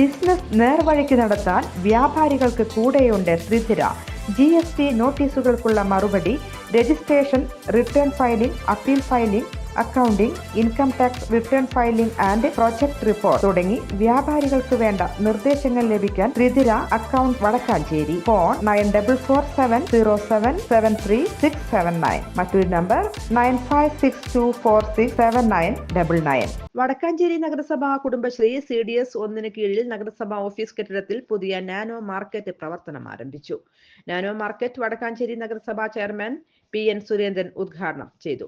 Business നേർവഴിക്ക് നടത്താൻ വ്യാപാരികൾക്ക് കൂടെയുണ്ട് ശ്രീധര. GST നോട്ടീസുകൾക്കുള്ള മറുപടി, registration, return filing, appeal filing, accounting, income tax return filing and project report തുടങ്ങി വ്യാപാരികൾക്ക് വേണ്ട നിർദ്ദേശങ്ങൾ ലഭിക്കാൻ ശ്രീധര അക്കൗണ്ട് വടക്കാഞ്ചേരി. ഫോൺ 9447077369. മറ്റൊരു നമ്പർ 9562467999. വടക്കാഞ്ചേരി നഗരസഭ കുടുംബശ്രീ CDS 1 കീഴിൽ നഗരസഭാ ഓഫീസ് കെട്ടിടത്തിൽ പുതിയ നാനോ മാർക്കറ്റ് പ്രവർത്തനം ആരംഭിച്ചു. നാനോ മാർക്കറ്റ് വടക്കാഞ്ചേരി നഗരസഭാ ചെയർമാൻ PN സുരേന്ദ്രൻ ഉദ്ഘാടനം ചെയ്തു.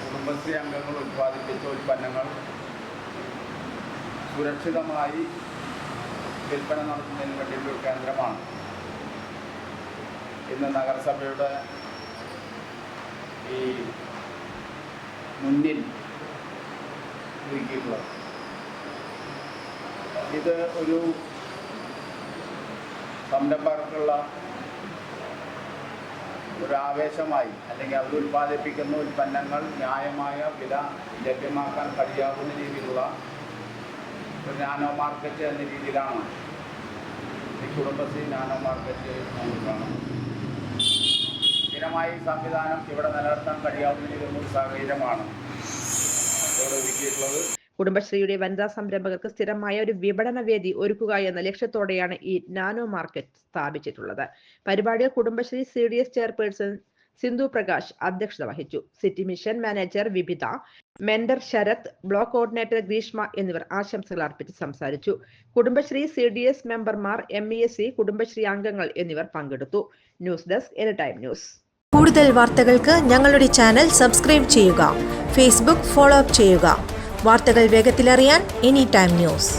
കുടുംബശ്രീ അംഗങ്ങൾ ഉൽപ്പാദിപ്പിച്ച ഉൽപ്പന്നങ്ങൾ സുരക്ഷിതമായി വിൽപ്പന നടത്തുന്നതിന് വേണ്ടിയുള്ള ഒരു കേന്ദ്രമാണ് ഇന്ന് നഗരസഭയുടെ ഈ മുന്നിൽ ഒരുക്കിയിട്ടുള്ളത്. ഇത് ഒരു സംരംഭകർക്കുള്ള ഒരു ആവേശമായി, അല്ലെങ്കിൽ അവർ ഉൽപ്പാദിപ്പിക്കുന്ന ഉൽപ്പന്നങ്ങൾ ന്യായമായ വില ലഭ്യമാക്കാൻ കഴിയാവുന്ന രീതിയിലുള്ള ഒരു നാനോ മാർക്കറ്റ് എന്ന രീതിയിലാണ് ഈ കുടുംബശ്രീ നാനോ മാർക്കറ്റ് നോക്കുകയാണ്. സ്ഥിരമായി സംവിധാനം ഇവിടെ നിലനിർത്താൻ കഴിയാവുന്ന രീതിയിലുള്ള ഒരു സാഹചര്യമാണ് ഇവിടെ ഒരുക്കിയിട്ടുള്ളത്. കുടുംബശ്രീയുടെ വനിതാ സംരംഭകർക്ക് സ്ഥിരമായ ഒരു വിപണന വേദി ഒരുക്കുക എന്ന ലക്ഷ്യത്തോടെയാണ് ഈ നാനോ മാർക്കറ്റ് സ്ഥാപിച്ചിട്ടുള്ളത്. പരിപാടിയിൽ കുടുംബശ്രീ CDS ചെയർപേഴ്സൺ സിന്ധു പ്രകാശ് അധ്യക്ഷത വഹിച്ചു. City mission manager Vipitha, mentor Sarath, block coordinator Greeshma എന്നിവർ ആശംസകൾ അർപ്പിച്ച് സംസാരിച്ചു. കുടുംബശ്രീ CDS മെമ്പർമാർ, MESC കുടുംബശ്രീ അംഗങ്ങൾ എന്നിവർ പങ്കെടുത്തു. News desk anytime news. കൂടുതൽ വാർത്തകൾക്ക് ഞങ്ങളുടെ ചാനൽ സബ്സ്ക്രൈബ് ചെയ്യുക. ഫേസ്ബുക്ക് ഫോളോ അപ്പ് ചെയ്യുക. വാർത്തകൾ വേഗത്തിലറിയാൻ എനിടൈം ന്യൂസ്.